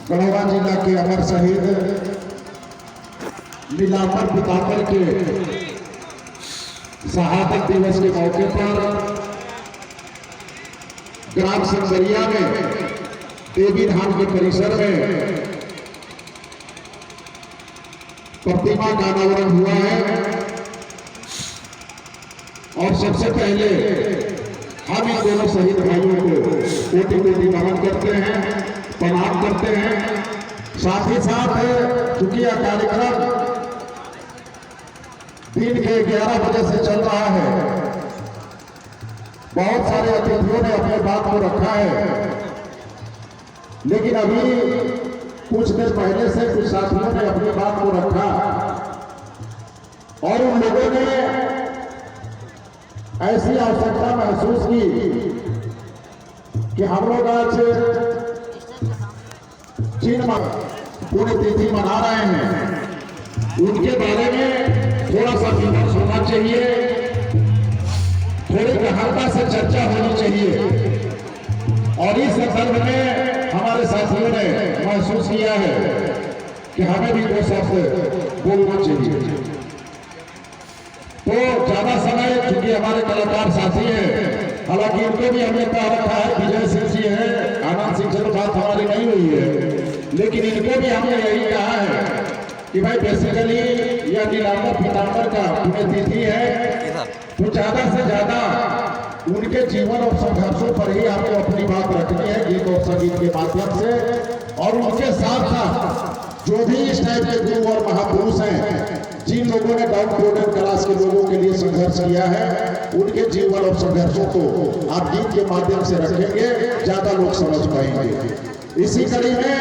गढ़वा जिला के अमर शहीद नीलांबर पीताम्बर के शहादत दिवस के मौके पर ग्राम संगरिया में देवी धाम के परिसर में प्रतिमा का अनावरण हुआ है। और सबसे पहले हम इन दोनों शहीद भाइयों को कोटि कोटि नमन करते हैं, प्रणाम करते हैं। साथ ही साथ चूंकि यह कार्यक्रम दिन के 11 बजे से चल रहा है, बहुत सारे अतिथियों ने अपने बात को रखा है, लेकिन अभी कुछ देर पहले से कुछ साथियों ने अपनी बात को रखा और उन लोगों ने ऐसी आवश्यकता महसूस की कि हम लोग आज जिन पुण्यतिथि मना रहे हैं उनके बारे में थोड़ा सा विमर्श होना चाहिए, थोड़ी गहनता से चर्चा होनी चाहिए। और इस संदर्भ में हमारे साथियों ने महसूस किया है कि हमें भी दो शब्द बोलना चाहिए। तो ज्यादा समय चूंकि हमारे कलाकार साथी हैं, हालांकि इनको भी हमने कहा रखा है, विजय सिंह जी है, आनंद सिंह से तो बात हमारी नहीं हुई है, लेकिन इनको भी हमने यही कहा है कि भाई बेसिकली यह नीलांबर पीताम्बर का पुण्यतिथि है, तो ज्यादा से ज्यादा उनके जीवन और संघर्षों पर ही आपको अपनी बात रखनी है गीत और संगीत के माध्यम से। और उनके साथ साथ जो भी इस टाइप के गुरु और महापुरुष हैं, जिन लोगों ने डाउन प्रोडक्ट क्लास के लोगों के लिए संघर्ष किया है, उनके जीवन और संघर्षों को आप गीत के माध्यम से रखेंगे, ज्यादा लोग समझ पाएंगे। इसी कड़ी में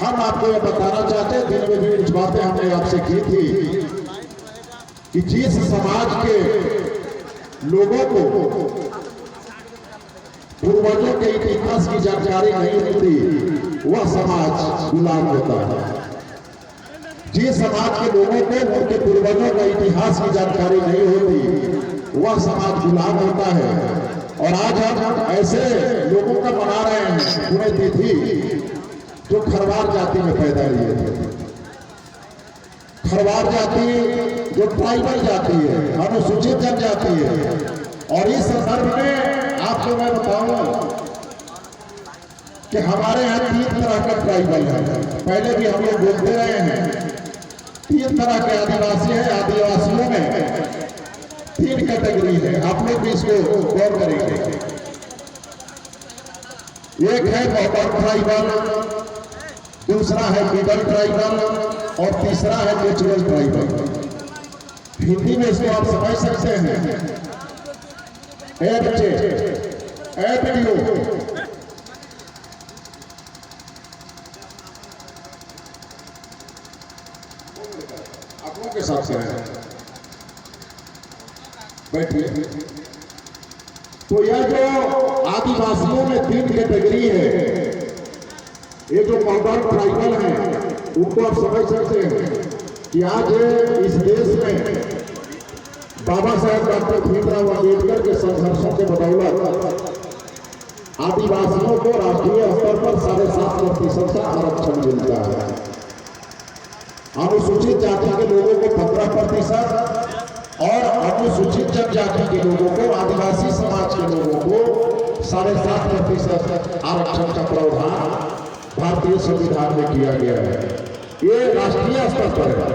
हम आपको यह बताना चाहते हैं, दिन में भी कुछ बातें हमने आपसे की थी कि जिस समाज के लोगों को पूर्वजों के इतिहास की जानकारी नहीं होती, वह समाज गुलाम होता है। जिस समाज के लोगों को उनके पूर्वजों का इतिहास की जानकारी नहीं होती, वह समाज गुलाम होता है। और आज हम ऐसे लोगों का मना रहे हैं पुण्यतिथि जो खरवार जाति में पैदा लिए थे। खरवार जाति जो ट्राइबल जाति है, अनुसूचित जनजाति है। और इस संदर्भ में आपको मैं बताऊं कि हमारे यहाँ 3 तरह का ट्राइबल है, पहले भी हम लोग बोलते रहे हैं। 3 तरह के आदिवासी हैं। आदिवासियों में 3 कैटेगरी है, आप लोग भी इसको गौर करेंगे। एक है बॉर्डर ट्राइबल, दूसरा है मिडल ट्राइबल और तीसरा है नेचुरल ट्राइबल। हिंदी में इसको आप समझ सकते हैं एबडियो। आप लोगों के साथ से बैठिए। तो यह जो आदिवासियों में 3 कैटेगरी है, ये जो मॉडर्न ट्राइबल है, उनको आप समझ सकते हैं कि आज इस देश में बाबा साहेब डॉक्टर भीमराव अम्बेडकर के संघर्षों के बदौलत आदिवासियों को राष्ट्रीय स्तर पर 7.5% का आरक्षण मिलता है। अनुसूचित जाति के लोगों को 15% और अनुसूचित जनजाति के लोगों को, आदिवासी समाज के लोगों को 7.5% आरक्षण का प्रावधान भारतीय संविधान में किया गया है। ये राष्ट्रीय स्तर पर है।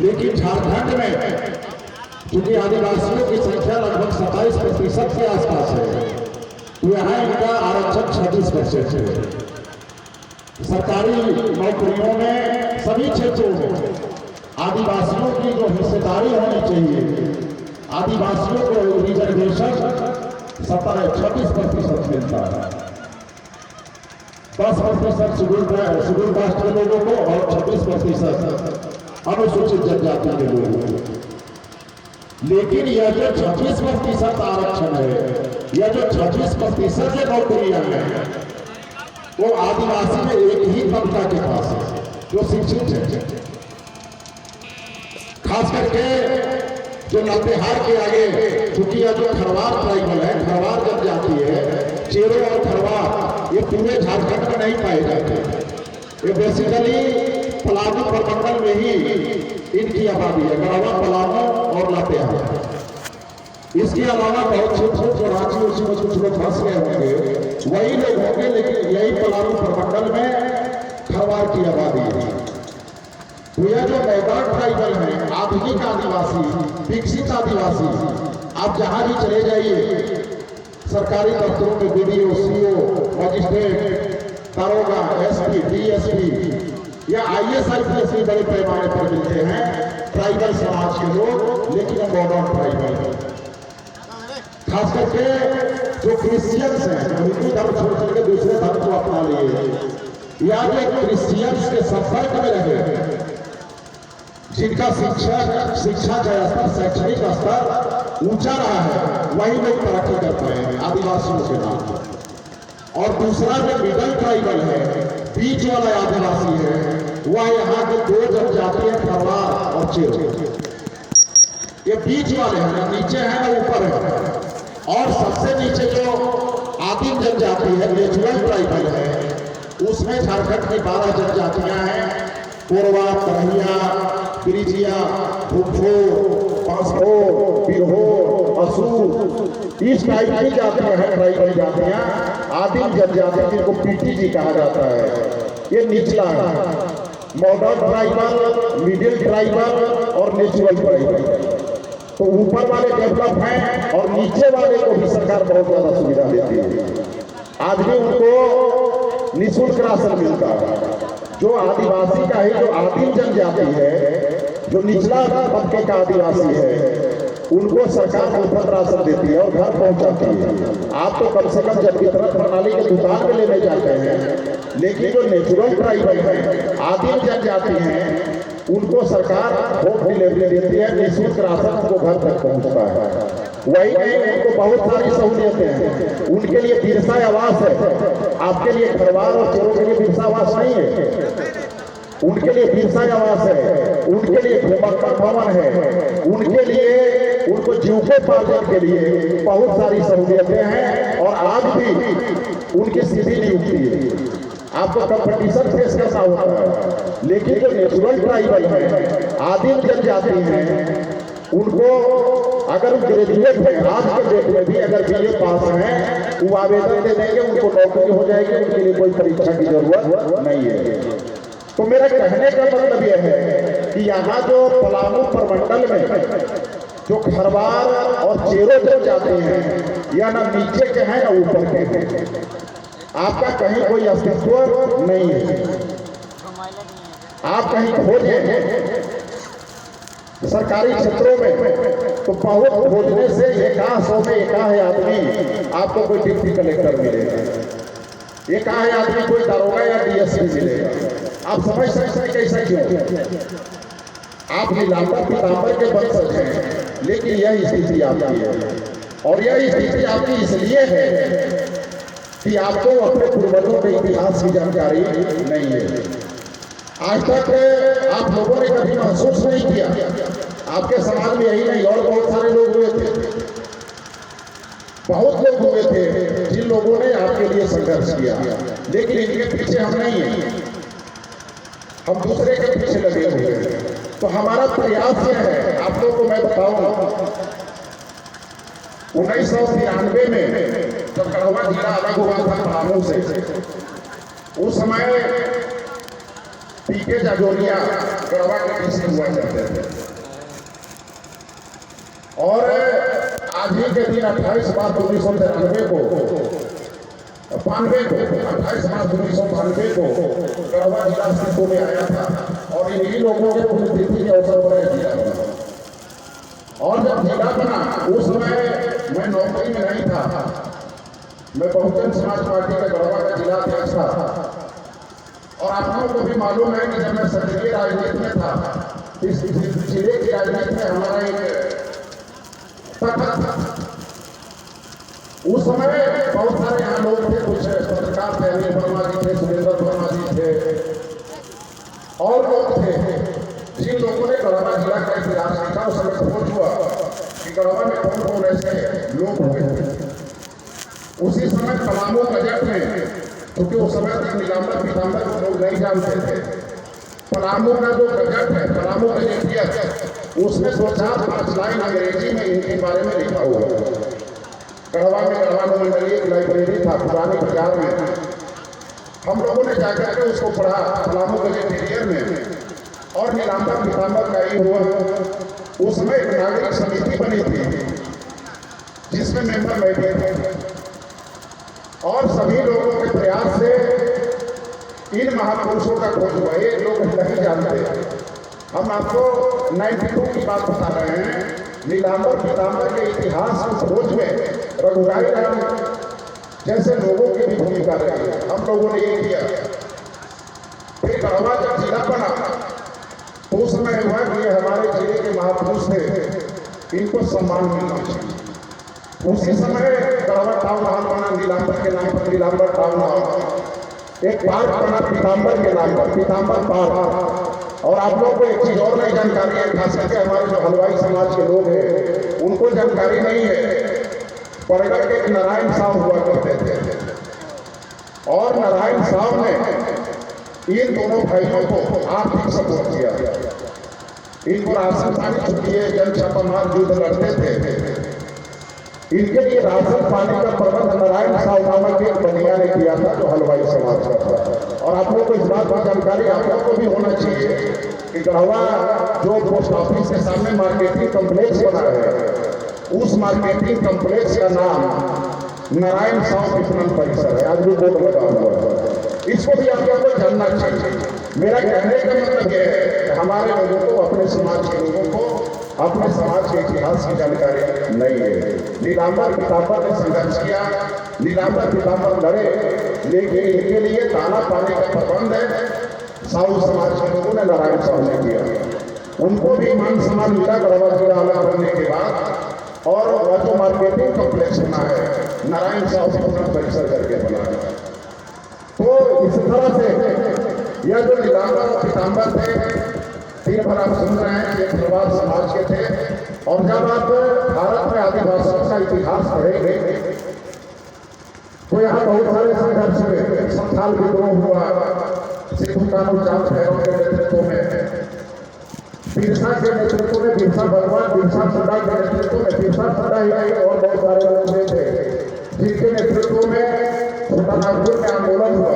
लेकिन झारखंड में क्योंकि आदिवासियों की संख्या लगभग 27% के आसपास है, तो यहाँ इनका आरक्षण 26% है। सरकारी नौकरियों में सभी क्षेत्रों में आदिवासियों की जो हिस्सेदारी होनी चाहिए, आदिवासियों को रिजर्वेशन 26% मिलता है। 10% शेड्यूल कास्ट के लोगों को और 26% अनुसूचित जनजाति के लोगों को। लेकिन यह जो 26% आरक्षण है, यह जो 26% जो नौकरियां हैं, वो आदिवासी में एक ही तबका के पास है जो शिक्षित है। खास करके जो लातेहार के आगे, क्योंकि यह जो खरवार ट्राइबल है, खरवार जनजाति है, चेरो और खरवार, ये पूरे झारखंड में नहीं पाए जाते। ये बेसिकली पलामू प्रमंडल में ही इनकी आबादी है, गढ़वा, पलामू और लातेहार। इसके अलावा बहुत छोटे जो रांची उसी में कुछ लोग फंस गए होंगे, वही लोग होंगे, लेकिन यही पलामू प्रमंडल में खरवार की आबादी है। तो यह जो मैदान ट्राइबल है, आधुनिक आदिवासी, विकसित आदिवासी, आप जहां भी चले जाइए सरकारी दफ्तरों में बीडीओ, सीओ, मजिस्ट्रेट, दारोगा, एसपी, डीएसपी या आईएएस आईपीएस भी बड़े पैमाने पर मिलते हैं ट्राइबल समाज के लोग, लेकिन मॉडर्न ट्राइबल खास करके जो क्रिश्चियंस हैं, हिंदू धर्म छोड़ करके दूसरे धर्म को अपना लिए या जो क्रिश्चियंस के संपर्क में रहे, जिनका शिक्षा का स्तर, शैक्षणिक स्तर ऊंचा रहा है, वही लोग तरक्की कर पाए हैं आदिवासियों के नाम पर। और दूसरा जो मिडल ट्राइबल है, बीच वाला आदिवासी है, वह यहाँ के दो जनजाति है, खरवार और चेरो। ये बीच वाले हैं, ना नीचे है ना ऊपर है। और सबसे नीचे जो आदिम जनजाति है, नेचुरल ट्राइबल है, उसमें झारखंड की 12 जनजातियां हैं, कोरवा, करहिया, बिरिजिया, भुट्ठो, पांसो, बिरहो, असुर, इस टाइप की जातियां हैं, ट्राइबल जातियां, आदिम जनजाति, जिनको पीटीजी कहा जाता है। ये निचला है, मॉडर्न ट्राइबल, मिडिल ट्राइबल और नेचुरल ट्राइबल। तो ऊपर वाले डेवलप हैं और नीचे वाले को भी सरकार बहुत ज्यादा सुविधा देती है। आज भी उनको निःशुल्क राशन मिलता है। जो आदिवासी का है, जो आदिम जनजाति है, जो निचला तबके का आदिवासी है, उनको सरकार मुफ्त राशन देती है और घर पहुंचाती है। आप तो कम से कम जन वितरण प्रणाली के दुकान में लेने जाते हैं, लेकिन जो नेचुरल ट्राइबल है, आदिम जनजाति हैं, उनको सरकार होम डिलीवरी देती है, निःशुल्क राशन उनको घर तक पहुंचता है। वही नहीं, उनको बहुत सारी सहूलियतें हैं। उनके लिए बिरसा आवास है, आपके लिए खरवार और चेरो के लिए बिरसा आवास नहीं है। उनके लिए बिरसा आवास है, उनके लिए घुमक्कड़ भवन है, उनके लिए, उनको जीविकोपार्जन के लिए बहुत सारी सहूलियतें हैं। और आज भी उनकी सीधी नियुक्ति है। आपको कंपटीशन फेस करना होता है, लेकिन जो नेचुरल ट्राइबल है, आदिम जनजाति हैं, उनको अगर ग्रेजुएट है, आज के डेट में भी अगर बीए पास हैं, वो आवेदन दे देंगे, उनको नौकरी हो जाएगी, उनके लिए कोई परीक्षा की जरूरत नहीं है। तो मेरा कहने का मतलब यह है कि यहाँ जो पलामू प्रमंडल में जो खरवार और चेरो जो जाते हैं, या ना नीचे के हैं ना ऊपर के हैं, आपका कहीं कोई अस्तित्व नहीं है। आप कहीं खोजें सरकारी क्षेत्रों में तो बहुत खोजने से 100 में 1 आदमी आपको कोई डिप्टी कलेक्टर मिलेगा, 1 आदमी कोई दारोगा या डीएसपी मिलेगा। आप समझ सकते हैं कैसे क्यों? आप नीलांबर पीतांबर के वंशज हैं, लेकिन यह स्थिति आपकी है। और यह स्थिति आपकी इसलिए है कि आपको अपने पूर्वजों के इतिहास की जानकारी नहीं है। आज तक आप लोगों ने कभी महसूस नहीं किया, आपके समाज में यही नहीं और बहुत सारे लोग हुए थे, बहुत लोग हुए थे जिन लोगों ने आपके लिए संघर्ष किया, लेकिन इनके पीछे हम नहीं हैं, हम दूसरे के पीछे लगे हुए हैं। तो हमारा प्रयास यह है, आप लोगों को मैं बताऊं, 1993 में जब गढ़वा जिला अलग हुआ था पलामू से, उस समय पीके जाजोरिया गढ़वा के डीसी हुआ करते थे। और आज ही के दिन 28 मार्च 1993 को 28 मार्च 1992 को गढ़वा जिला अस्तित्व में आया था। और इन्हीं लोगों के पुण्यतिथि के अवसर पर जिला बना। और जब जिला बना उस समय मैं नौकरी में नहीं था, मैं बहुजन समाज पार्टी का गढ़वा का जिला अध्यक्ष था। और आप लोगों को भी मालूम है कि जब मैं संसदीय राजनीति में था, इस जिले की राजनीति में हमारा एक तथ्य था। उस समय बहुत सारे यहाँ लोग थे, कुछ पत्रकार थे, अनिल वर्मा जी थे, सुरेंद्र वर्मा जी थे, और लोग थे जिन लोगों ने गढ़वा जिला का इतिहास लिखा। उस समय खोज हुआ कि गढ़वा में कौन कौन ऐसे लोग हुए थे। उसी समय पलामू बजट में, क्योंकि उस समय तक नीलांबर पीतांबर को लोग नहीं जानते थे। पलामू का जो बजट है, पलामू बजट उसमें 2-4-5 लाइन अंग्रेजी में इनके बारे में लिखा हुआ है। गढ़वा में गढ़वानुमंडलीय एक लाइब्रेरी था पुराने बाजार में, हम लोगों ने जाकर के उसको पढ़ा पलामू बजट में, और नीलांबर पीताम्बर का ही हुआ। उसमें एक नागरिक समिति बनी थी जिसमें मेंबर बैठे थे, और सभी लोगों के प्रयास से इन महापुरुषों का खोज हुआ। ये लोग नहीं जानते। हम आपको 92 की बात बता रहे हैं। नीलांबर पीताम्बर के इतिहास की खोज में रघुराई राम जैसे लोगों की भी भूमिका रही है। हम लोगों ने ये किया। फिर गढ़वा जब जिला बना तो उस समय हुआ कि ये हमारे जिले के महापुरुष थे, इनको सम्मान मिलना चाहिए। उसी समय गढ़वा टाउन हॉल बना नीलांबर के नाम पर, नीलांबर टाउन हॉल। एक पार्क बना पीताम्बर के नाम पर, पीताम्बर पार्क। और आप लोग को एक चीज और नहीं जानकारी है, खास करके हमारे जो हलवाई समाज के लोग हैं उनको जानकारी नहीं है। परगढ़ के एक नारायण साहब हुआ करते थे, और नारायण साहब ने इन दोनों भाइयों को आर्थिक सपोर्ट किया। इनको राशन पानी छुट्टिए, जन छापामार युद्ध लड़ते थे। इनके लिए राशन पानी का प्रबंध नारायण साहब नामक एक बनिया ने किया था, जो हलवाई समाज का था। और आप लोगों को इस बात की जानकारी आप लोगों को भी होना चाहिए कि गढ़वा जो पोस्ट ऑफिस के सामने मार्केटिंग कम्प्लेक्स बना है, उस मार्केटिंग कम्प्लेक्स का नाम नारायण साहब विपणन परिसर है। आज भी बोर्ड लगा हुआ है। इसको भी आप लोगों को जानना चाहिए। मेरा कहने का मतलब यह है कि हमारे लोगों को, अपने समाज के लोगों को अपने समाज के इतिहास की जानकारी नहीं है। नीलांबर पीताम्बर ने संघर्ष किया, नीलांबर पीताम्बर लड़े, लेकिन इनके लिए दाना पाने का प्रबंध है साहू समाज के लोगों ने, नारायण साहब ने किया। उनको भी मान सम्मान मिला गढ़वा जिला अलग बनने के बाद। और वह जो मार्केटिंग कॉम्प्लेक्स बना है नारायण साहब विपणन परिसर करके बना है। तो इस तरह से यह जो नीलांबर और पीताम्बर थे, दिन भर आप सुन रहे हैं, ये प्रवाद समाज के थे। और जब आप भारत में आदिवासियों का इतिहास पढ़ेंगे तो यहाँ बहुत सारे संघर्ष हुए। संथाल विद्रोह हुआ, सिद्धू कानू चांद भैरव के नेतृत्व में, बिरसा के नेतृत्व में, बिरसा भगवान बिरसा मुंडा के नेतृत्व में, बिरसा मुंडा ही और बहुत सारे लोग थे जिनके नेतृत्व में छोटा नागपुर में आंदोलन हुआ।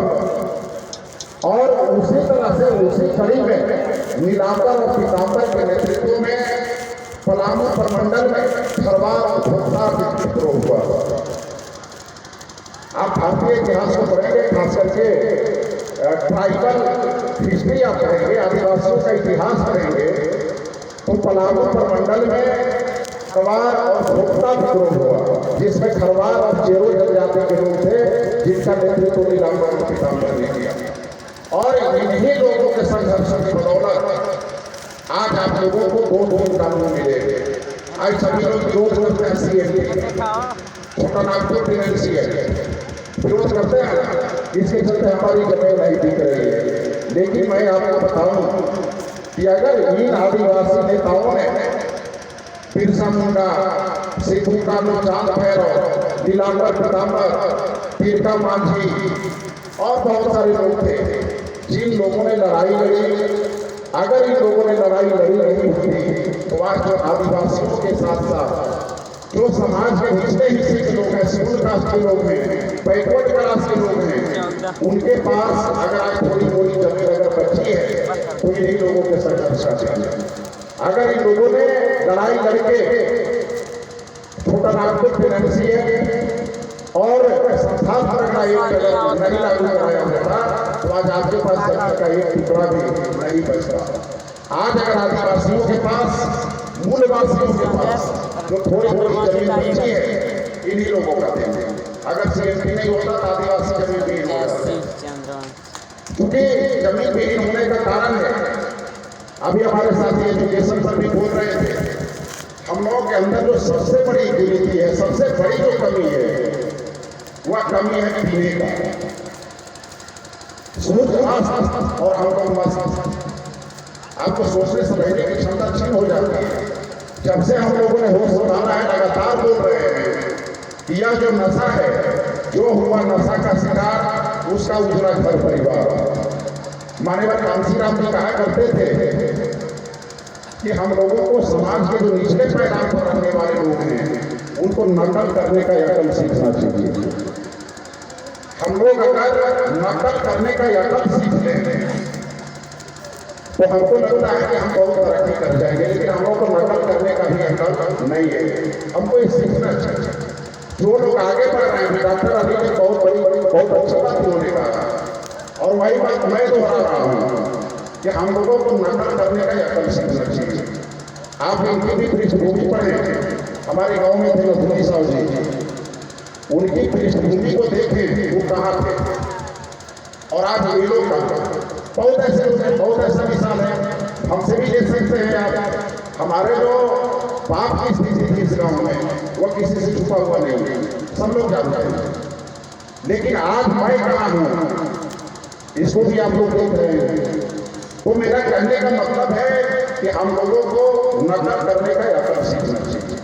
और उसी तरह से उसी कड़ी में नीलांबर और पीताम्बर के नेतृत्व में पलामू प्रमंडल में खरवार और भोक्ता विद्रोह हुआ। आप भारतीय इतिहास को पढ़ेंगे, खास करके ट्राइबल हिस्ट्री आप पढ़ेंगे, आदिवासियों का इतिहास पढ़ेंगे, तो पलामू प्रमंडल में खरवार और भोक्ता विद्रोह हुआ, जिसमें खरवार और चेरो जनजाति के लोग थे, जिनका नेतृत्व नीलांबर और पीताम्बर ने किया। और इन्हीं लोगों के संघर्ष की बदौलत आज आप लोगों को 2 कानून मिले। आज सभी लोग विरोध करते हैं CAA, छोटा नागपुर डिफेंसियल विरोध करते हैं। इसके चलते हमारी जमीन नहीं बिक रही है। लेकिन मैं आपको बताऊं कि अगर इन आदिवासी नेताओं ने बिरसा मुंडा, सिद्धू कानू चांद भैरव, नीलांबर पीताम्बर, तिरका मांझी और बहुत सारे लोग थे जिन लोगों ने लड़ाई लड़ी, अगर इन लोगों ने लड़ाई लड़ी नहीं होती तो आज जो आदिवासियों के साथ साथ जो समाज के निचले हिस्से के लोग हैं, शेड्यूल कास्ट के लोग हैं, बैकवर्ड क्लास के लोग हैं, उनके पास अगर आज थोड़ी थोड़ी जमीन अगर बची है तो इन्हीं लोगों के संघर्ष का चाहिए। अगर इन लोगों ने लड़ाई लड़के छोटा नागपुर डिफेंसियल और संथाल परगना एक जगह नहीं लागू कराया होता तो आज आपके पास जगह का एक टुकड़ा भी नहीं बचता। आज अगर आदिवासियों के पास, मूलवासियों के पास जो थोड़ी थोड़ी जमीन बची है, इन्हीं लोगों का देंगे। अगर CMP नहीं होता तो आदिवासी जमीन विहीन होता। क्योंकि जमीन विहीन होने का कारण है, अभी हमारे साथी एजुकेशन पर भी बोल रहे थे, हम लोगों के अंदर जो सबसे बड़ी गिनती है, सबसे बड़ी जो कमी है, वह कमी है पीने का। सूर्य और हमको आपको सोचने समझने की क्षमता क्षीण हो जाती है। जब से हम लोगों ने होश संभाला है, लगातार बोल रहे हैं कि यह जो नशा है, जो हुआ नशा का शिकार, उसका उजड़ा घर परिवार। माननीय कांशीराम जी कहा करते थे कि हम लोगों को समाज के जो निचले पैदान पर रहने वाले लोग हैं उनको नकल करने का अकल सीखना चाहिए। हम लोग अगर नकल करने का अकल सीख लें तो हमको लगता है कि हम बहुत तरक्की कर जाएंगे, लेकिन हम लोग को नकल करने का भी अकल नहीं है। हमको ये सीखना चाहिए। जो लोग आगे बढ़ रहे हैं, डॉक्टर अली ने बहुत अच्छा बात उन्होंने कहा और वही बात मैं दोहरा रहा हूँ कि हम लोगों को नकल करने का अकल सीखना चाहिए। आप इनकी भी पृष्ठभूमि पढ़ें। हमारे गांव में थे नथुनी साहू जी, उनकी पृष्ठभूमि को देखें, वो कहाँ थे और आज ये लोग बहुत ऐसा मिसाल है। हमसे भी देख सकते हैं आप। हमारे जो बाप की स्थिति थी इस गाँव में वो किसी से छुपा हुआ नहीं है, सब लोग जानते हैं। लेकिन आज मैं कहाँ हूँ इसको भी आप लोग देख रहे हैं। तो मेरा कहने का मतलब है कि हम लोगों को नकल करने का अकल सीखना चाहिए।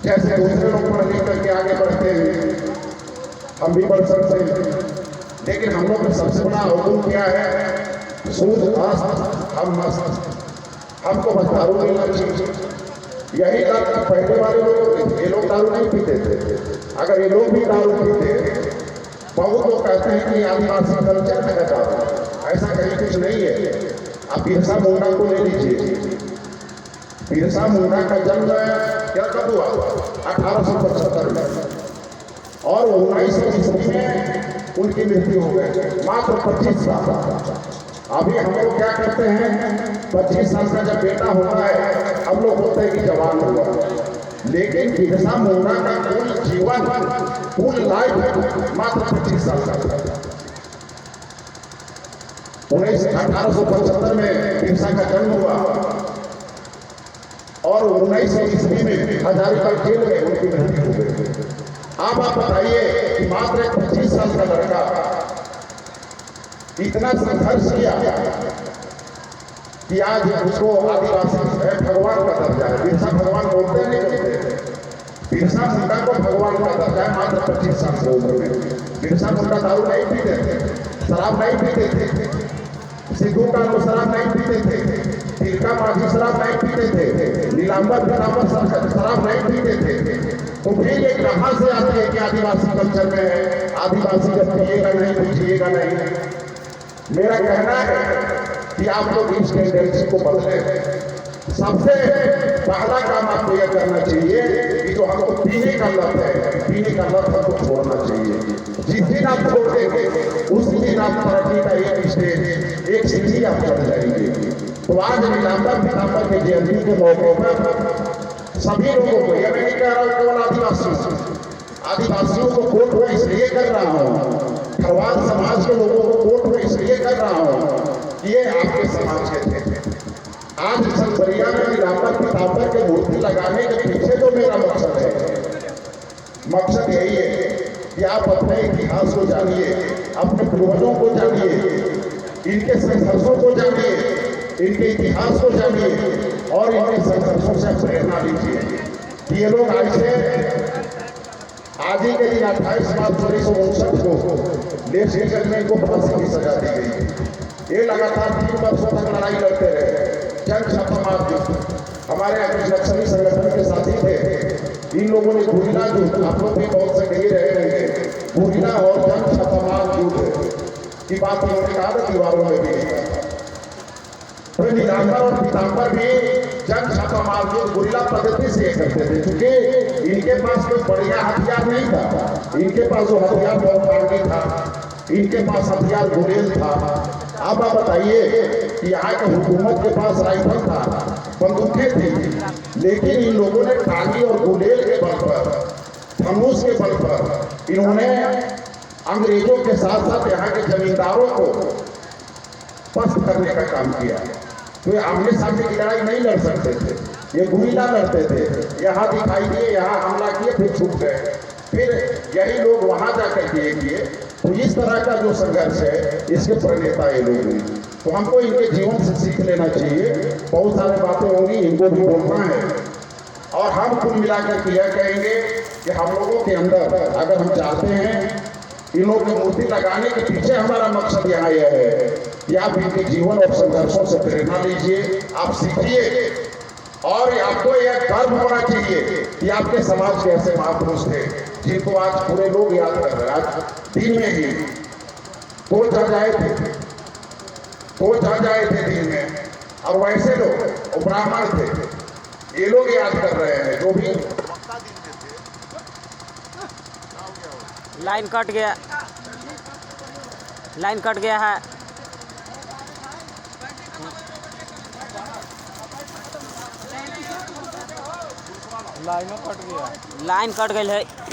जैसे दूसरे लोग पढ़ लिख करके आगे बढ़ते हैं, हम भी बढ़ सकते हैं, लेकिन हम लोग का सबसे बड़ा अवगुण क्या है? सूद अस्त हम मस्त। हमको बस दारू मिलना चाहिए। यही बात पहले वाले लोग, ये लोग दारू नहीं पीते थे। अगर ये लोग भी दारू पीते, बहुत लोग कहते हैं कि आदिवासी कल्चर में है दारू, ऐसा कहीं कुछ नहीं है। आप बिरसा मुंडा को ले लीजिए। बिरसा मुंडा का जन्म क्या कब हुआ? 1875 में, और 1920 में उनकी मृत्यु हो गई, मात्र 25 साल। अभी हम लोग क्या करते हैं, 25 साल का जब बेटा होता है हम लोग बोलते हैं कि जवान हुआ, लेकिन बिरसा मुंडा का कुल जीवन, कुल लाइफ मात्र 25 साल का था। 1875 में बिरसा का जन्म हुआ और 1920 में हजारीबाग जेल में उनकी मृत्यु हो गई। अब आप बताइए कि मात्र 25 साल का लड़का इतना संघर्ष किया कि आज उसको आदिवासी भगवान का दर्जा है। बिरसा भगवान बोलते नहीं बोलते, बिरसा मुंडा को भगवान का दर्जा है मात्र 25 साल की उम्र में। बिरसा मुंडा दारू नहीं पीते थे, शराब नहीं पीते थे, सिद्धू कानू शराब नहीं पीते थे, तिलका माझी शराब नहीं पीते थे, नीलांबर शराब नहीं पीते थे। तो फिर ये कहाँ से आते हैं कि आदिवासी कल्चर में है, आदिवासी जब पिएगा नहीं तो जिएगा नहीं। मेरा कहना है कि आप लोग इस टेंडेंसी को बदले। सबसे पहला काम आपको यह करना चाहिए कि जो हमको पीने का लत है, पीने का लत हमको छोड़ना चाहिए। जिस दिन आप छोड़ देंगे उस दिन आप तरक्की का एक स्टेज, एक सीढ़ी आप चढ़ जाएंगे। तो आज नीलांबर पीतांबर के जयंती के मौके पर सभी लोगों को, यह मैं नहीं कह रहा हूँ केवल आदिवासियों को कोट में इसलिए कर रहा हूँ, खरवाल समाज के लोगों को कोट में इसलिए कर रहा हूँ, ये आपके समाज के थे। आज सनबरिया में नीलांबर पीतांबर के मूर्ति लगाने के पीछे जो मेरा मकसद है, मकसद यही है कि आप अपने इतिहास को जानिए, अपने पूर्वजों को जानिए, इनके संघर्षों को जानिए, इनके इतिहास को जानिए और इनके संघर्षों से प्रेरणा लीजिए। ये लोग आज ही के दिन 28 मार्च 1959 को लेफ्टिनेंट में इनको फांसी की सजा दी गई। ये लगातार 3 वर्षों तक लड़ाई लड़ते रहे, जंग छापामार युद्ध। हमारे यहाँ नक्सली संगठन के साथी थे, इन लोगों ने गुरिल्ला युद्ध, आप लोग भी बहुत से नहीं रहे होंगे, गुरिल्ला और जंग छापामार युद्ध की बात इन्होंने कहा था दीवारों में भी। तो नीलांबर और पीतांबर भी जंग छापामार युद्ध गुरिल्ला पद्धति से करते थे, क्योंकि इनके पास कोई बढ़िया हथियार नहीं था। इनके पास जो हथियार बहुत पार्टी था, इनके पास हथियार गुलेल था। अब आप बताइए कि यहाँ के हुकूमत के पास राइफल था, बंदूकें थी, लेकिन इन लोगों ने टांगी और गुलेल के बल पर, धनुष के बल पर इन्होंने अंग्रेजों के साथ साथ यहाँ के जमींदारों को पस्त करने का काम किया। तो ये आमने सामने की लड़ाई नहीं लड़ सकते थे, ये गुरिल्ला लड़ते थे। यहाँ दिखाई दिए, यहाँ हमला किए, फिर छूट गए, फिर यही लोग वहाँ जाकर किए। तो इस तरह का जो संघर्ष है इसके प्रणेता ये लोग हैं। तो हमको इनके जीवन से सीख लेना चाहिए। बहुत सारी बातें होंगी, इनको भी बोलना है, और हम कुल मिलाकर यह कहेंगे कि हम लोगों के अंदर अगर हम चाहते हैं इन लोगों की मूर्ति लगाने के पीछे हमारा मकसद यहाँ यह है कि आप इनके जीवन और संघर्षों से प्रेरणा लीजिए, आप सीखिए और आपको यह गर्व होना चाहिए कि आपके समाज के ऐसे महापुरुष थे जिनको आज पूरे लोग याद कर रहे हैं। आज दिन में ही कोच आ जाए थे दिन में, और वैसे लोग ब्राह्मण थे, ये लोग याद कर रहे हैं जो भी। लाइन कट गया, लाइन कट गया है। लाइन कट गया, लाइन कट गई है।